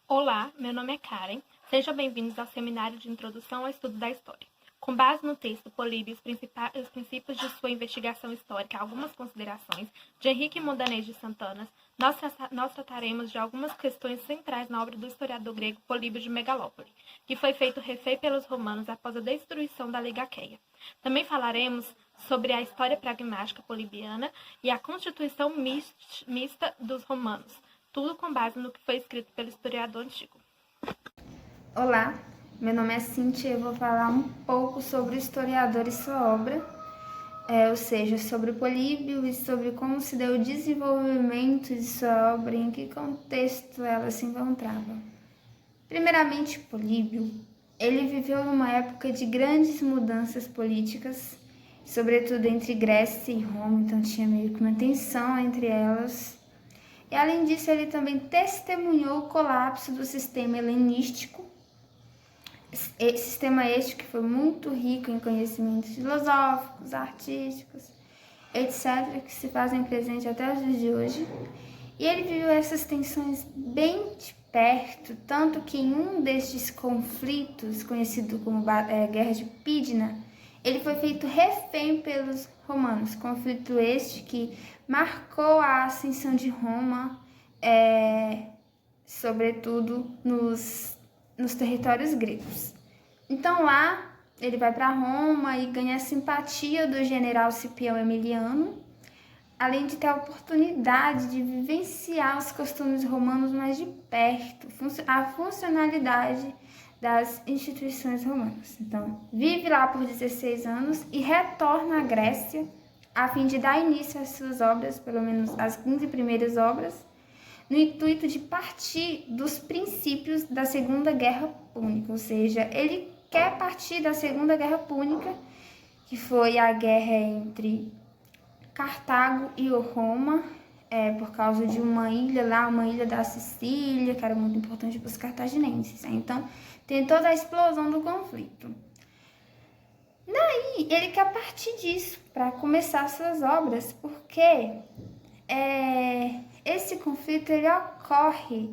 Olá, meu nome é Karen. Sejam bem-vindos ao Seminário de Introdução ao Estudo da História. Com base no texto Políbio e os princípios de sua investigação histórica, algumas considerações, de Henrique Mundanês de Santana, nós trataremos de algumas questões centrais na obra do historiador grego Políbio de Megalópole, que foi feito refém pelos romanos após a destruição da Liga Aqueia. Também falaremos sobre a história pragmática polibiana e a constituição mista dos romanos, tudo com base no que foi escrito pelo historiador antigo. Olá, meu nome é Cíntia e eu vou falar um pouco sobre o historiador e sua obra, ou seja, sobre o Políbio e sobre como se deu o desenvolvimento de sua obra e em que contexto ela se encontrava. Primeiramente, Políbio, ele viveu numa época de grandes mudanças políticas, sobretudo entre Grécia e Roma, então tinha meio que uma tensão entre elas. E além disso, ele também testemunhou o colapso do sistema helenístico, sistema este que foi muito rico em conhecimentos filosóficos, artísticos, etc., que se fazem presente até os dias de hoje. E ele viveu essas tensões bem de perto, tanto que em um destes conflitos, conhecido como Guerra de Pídna, ele foi feito refém pelos romanos, conflito este que marcou a ascensão de Roma, sobretudo nos territórios gregos. Então lá ele vai para Roma e ganha a simpatia do general Cipião Emiliano, além de ter a oportunidade de vivenciar os costumes romanos mais de perto, a funcionalidade das instituições romanas. Então, vive lá por 16 anos e retorna à Grécia a fim de dar início às suas obras, pelo menos as 15 primeiras obras, no intuito de partir dos princípios da Segunda Guerra Púnica, ou seja, ele quer partir da Segunda Guerra Púnica, que foi a guerra entre Cartago e Roma, por causa de uma ilha lá, uma ilha da Sicília, que era muito importante para os cartaginenses. Então, tem toda a explosão do conflito. Daí, ele quer partir disso para começar suas obras, porque esse conflito ele ocorre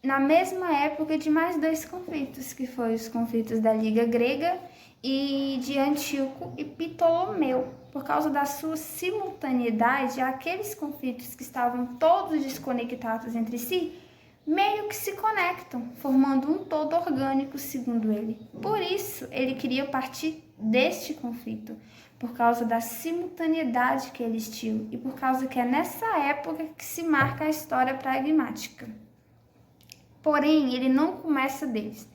na mesma época de mais dois conflitos, que foram os conflitos da Liga Grega e de Antíoco e Ptolomeu. Por causa da sua simultaneidade, aqueles conflitos que estavam todos desconectados entre si, meio que se conectam, formando um todo orgânico, segundo ele. Por isso, ele queria partir deste conflito, por causa da simultaneidade que eles tinham e por causa que é nessa época que se marca a história pragmática. Porém, ele não começa deles.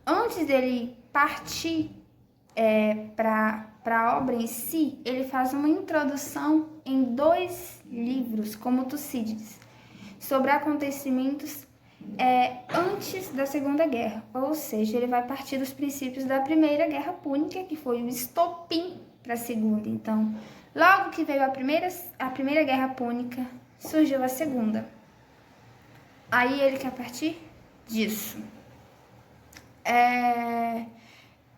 Antes dele partir para a obra em si, ele faz uma introdução em 2 livros, como Tucídides, sobre acontecimentos antes da Segunda Guerra, ou seja, ele vai partir dos princípios da Primeira Guerra Púnica, que foi o estopim para a Segunda. Então, logo que veio a primeira Guerra Púnica, surgiu a Segunda. Aí ele quer partir disso.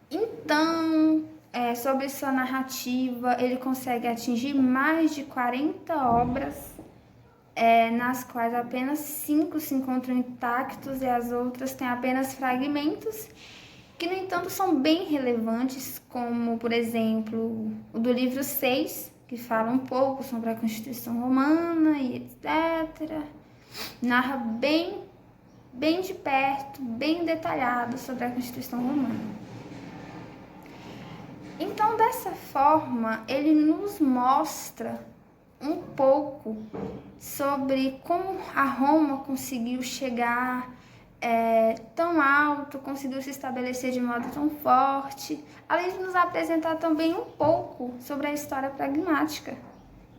Então, sobre sua narrativa, ele consegue atingir mais de 40 obras, nas quais apenas 5 se encontram intactos e as outras têm apenas fragmentos, que, no entanto, são bem relevantes, como, por exemplo, o do livro 6, que fala um pouco sobre a Constituição Romana e etc. Narra bem de perto, bem detalhado sobre a Constituição Romana. Então, dessa forma, ele nos mostra um pouco sobre como a Roma conseguiu chegar tão alto, conseguiu se estabelecer de modo tão forte, além de nos apresentar também um pouco sobre a história pragmática,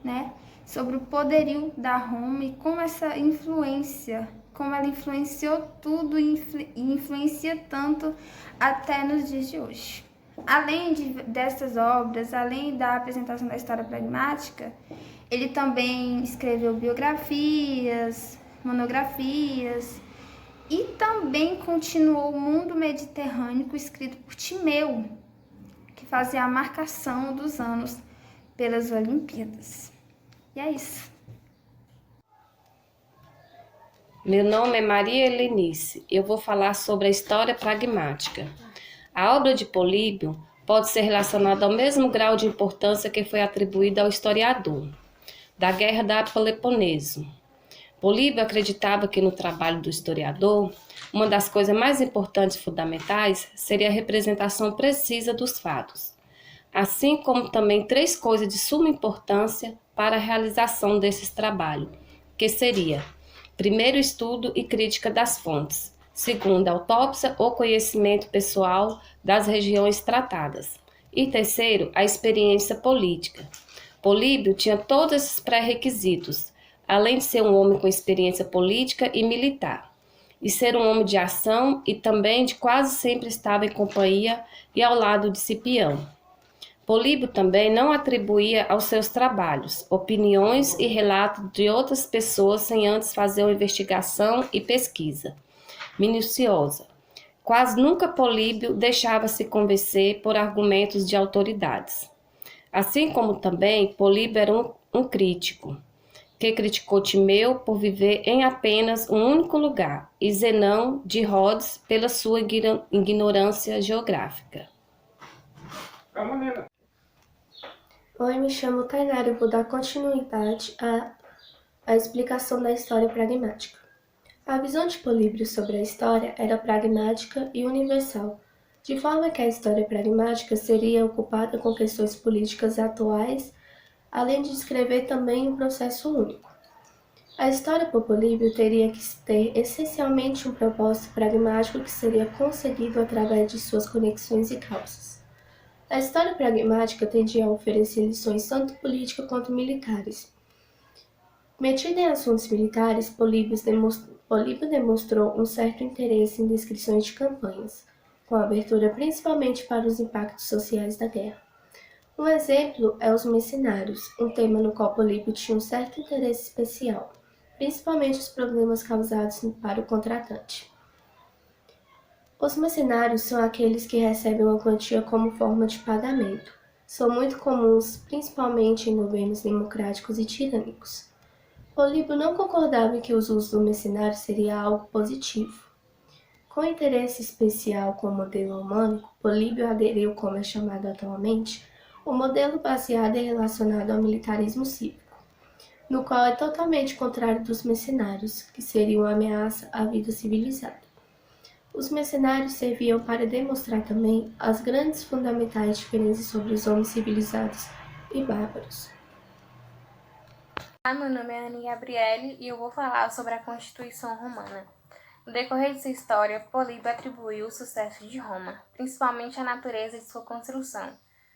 né? Sobre o poderio da Roma e como essa influência, como ela influenciou tudo e influencia tanto até nos dias de hoje. Além dessas obras, além da apresentação da história pragmática, ele também escreveu biografias, monografias e também continuou o Mundo Mediterrâneo, escrito por Timeu, que fazia a marcação dos anos pelas Olimpíadas. E é isso. Meu nome é Maria Helenice. Eu vou falar sobre a história pragmática. A obra de Políbio pode ser relacionada ao mesmo grau de importância que foi atribuído ao historiador da Guerra da Peloponeso. Políbio acreditava que no trabalho do historiador, uma das coisas mais importantes e fundamentais seria a representação precisa dos fatos, assim como também três coisas de suma importância para a realização desses trabalhos, que seria: primeiro, estudo e crítica das fontes; segundo, autópsia ou conhecimento pessoal das regiões tratadas; e terceiro, a experiência política. Políbio tinha todos esses pré-requisitos, além de ser um homem com experiência política e militar, e ser um homem de ação e também de quase sempre estava em companhia e ao lado de Cipião. Políbio também não atribuía aos seus trabalhos opiniões e relatos de outras pessoas sem antes fazer uma investigação e pesquisa minuciosa. Quase nunca Políbio deixava-se convencer por argumentos de autoridades. Assim como também Políbio era um crítico, que criticou Timeu por viver em apenas um único lugar, e Zenão de Rhodes pela sua ignorância geográfica. Oi, me chamo Tainara e vou dar continuidade à explicação da história pragmática. A visão de Políbio sobre a história era pragmática e universal, de forma que a história pragmática seria ocupada com questões políticas atuais, além de descrever também um processo único. A história por Políbio teria que ter essencialmente um propósito pragmático que seria conseguido através de suas conexões e causas. A história pragmática tendia a oferecer lições tanto políticas quanto militares. Metido em assuntos militares, Políbio demonstrou um certo interesse em descrições de campanhas, com abertura principalmente para os impactos sociais da guerra. Um exemplo é os mercenários, um tema no qual Políbio tinha um certo interesse especial, principalmente os problemas causados para o contratante. Os mercenários são aqueles que recebem uma quantia como forma de pagamento. São muito comuns, principalmente em governos democráticos e tirânicos. Políbio não concordava em que os usos do mercenário seria algo positivo. Com interesse especial com o modelo humano, Políbio aderiu, como é chamado atualmente, o modelo baseado e relacionado ao militarismo cívico, no qual é totalmente contrário dos mercenários, que seriam uma ameaça à vida civilizada. Os mercenários serviam para demonstrar também as grandes fundamentais diferenças sobre os homens civilizados e bárbaros. Meu nome é Ana Gabriele e eu vou falar sobre a Constituição Romana. No decorrer de sua história, Políbio atribuiu o sucesso de Roma, principalmente à natureza de sua construção,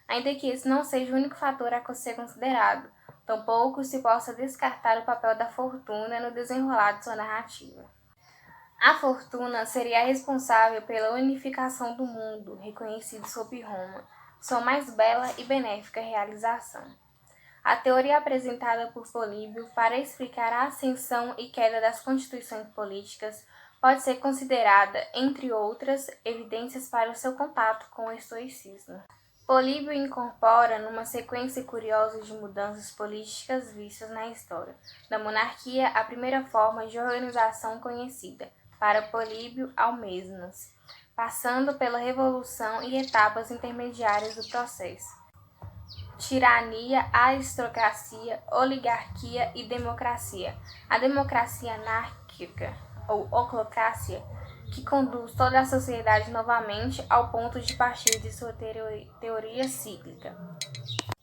ainda que esse não seja o único fator a ser considerado, tampouco se possa descartar o papel da fortuna no desenrolar de sua narrativa. A fortuna seria responsável pela unificação do mundo, reconhecido sob Roma, sua mais bela e benéfica realização. A teoria apresentada por Políbio para explicar a ascensão e queda das constituições políticas pode ser considerada, entre outras, evidências para o seu contato com o estoicismo. Políbio incorpora numa sequência curiosa de mudanças políticas vistas na história da monarquia a primeira forma de organização conhecida, para Políbio Almesnas, passando pela revolução e etapas intermediárias do processo. Tirania, aristocracia, oligarquia e democracia. A democracia anárquica, ou oclocracia, que conduz toda a sociedade novamente ao ponto de partir de sua teoria cíclica.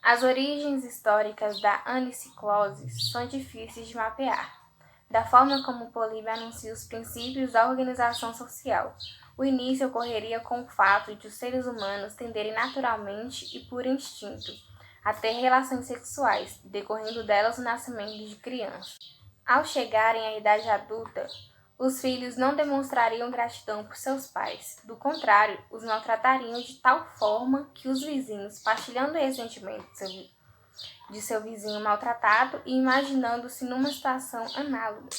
As origens históricas da aniciclose são difíceis de mapear. Da forma como Políbio anuncia os princípios da organização social, o início ocorreria com o fato de os seres humanos tenderem naturalmente e por instinto a ter relações sexuais, decorrendo delas o nascimento de crianças. Ao chegarem à idade adulta, os filhos não demonstrariam gratidão por seus pais, do contrário, os maltratariam de tal forma que os vizinhos, partilhando esse sentimento de seu vizinho maltratado e imaginando-se numa situação análoga,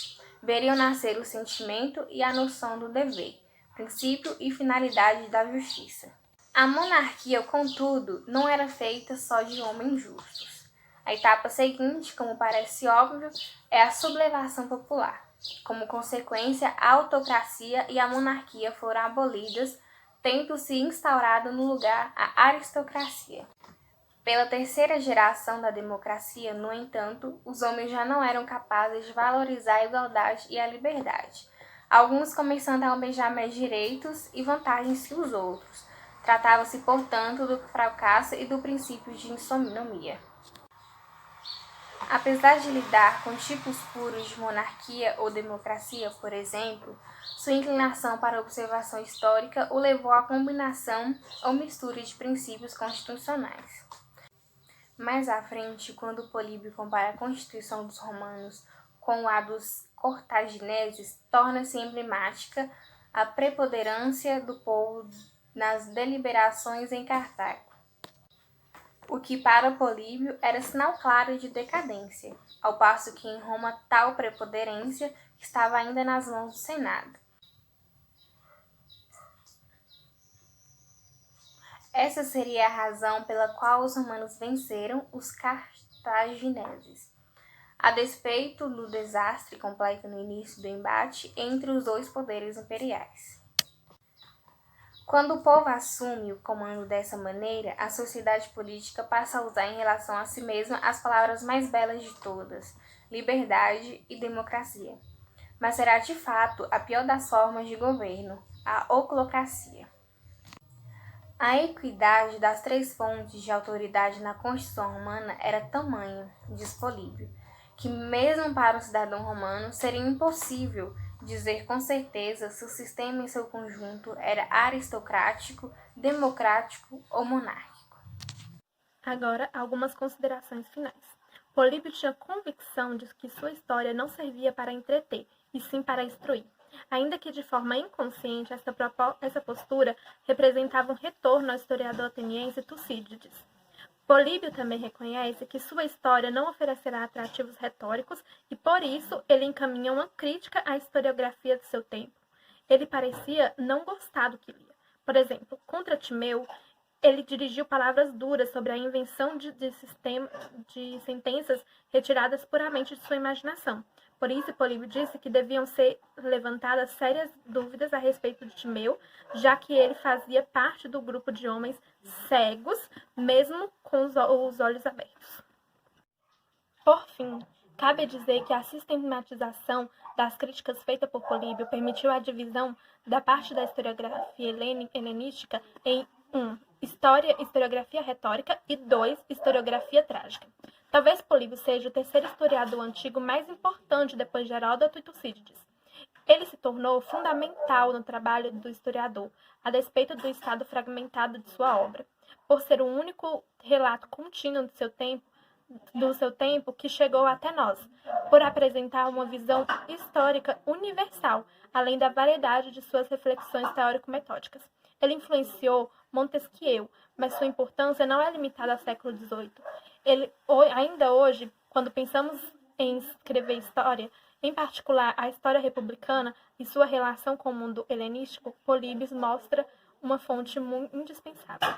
veriam nascer o sentimento e a noção do dever, princípio e finalidade da justiça. A monarquia, contudo, não era feita só de homens justos. A etapa seguinte, como parece óbvio, é a sublevação popular. Como consequência, a autocracia e a monarquia foram abolidas, tendo se instaurado no lugar a aristocracia. Pela terceira geração da democracia, no entanto, os homens já não eram capazes de valorizar a igualdade e a liberdade, alguns começando a almejar mais direitos e vantagens que os outros. Tratava-se, portanto, do fracasso e do princípio de isonomia. Apesar de lidar com tipos puros de monarquia ou democracia, por exemplo, sua inclinação para a observação histórica o levou à combinação ou mistura de princípios constitucionais. Mais à frente, quando Políbio compara a Constituição dos romanos com a dos cartagineses, torna-se emblemática a preponderância do povo nas deliberações em Cartago, o que para Políbio era sinal claro de decadência, ao passo que em Roma tal preponderância estava ainda nas mãos do Senado. Essa seria a razão pela qual os romanos venceram os cartagineses, a despeito do desastre completo no início do embate entre os dois poderes imperiais. Quando o povo assume o comando dessa maneira, a sociedade política passa a usar em relação a si mesma as palavras mais belas de todas, liberdade e democracia. Mas será de fato a pior das formas de governo, a oclocracia. A equidade das três fontes de autoridade na Constituição romana era tamanha, diz Políbio, que mesmo para um cidadão romano seria impossível dizer com certeza se o sistema em seu conjunto era aristocrático, democrático ou monárquico. Agora, algumas considerações finais. Políbio tinha convicção de que sua história não servia para entreter, e sim para instruir. Ainda que de forma inconsciente, essa postura representava um retorno ao historiador ateniense Tucídides. Políbio também reconhece que sua história não oferecerá atrativos retóricos e, por isso, ele encaminha uma crítica à historiografia de seu tempo. Ele parecia não gostar do que lia. Por exemplo, contra Timeu, ele dirigiu palavras duras sobre a invenção de sentenças retiradas puramente de sua imaginação. Por isso, Políbio disse que deviam ser levantadas sérias dúvidas a respeito de Timeu, já que ele fazia parte do grupo de homens cegos, mesmo com os olhos abertos. Por fim, cabe dizer que a sistematização das críticas feitas por Políbio permitiu a divisão da parte da historiografia helenística em 1. Historiografia retórica e 2. Historiografia trágica. Talvez Políbio seja o terceiro historiador antigo mais importante depois de Heródoto e Tucídides. Ele se tornou fundamental no trabalho do historiador, a despeito do estado fragmentado de sua obra, por ser o único relato contínuo do seu tempo que chegou até nós, por apresentar uma visão histórica universal, além da variedade de suas reflexões teórico-metódicas. Ele influenciou Montesquieu, mas sua importância não é limitada ao século XVIII. Ainda hoje, quando pensamos em escrever história, em particular a história republicana e sua relação com o mundo helenístico, Políbio mostra uma fonte muito indispensável.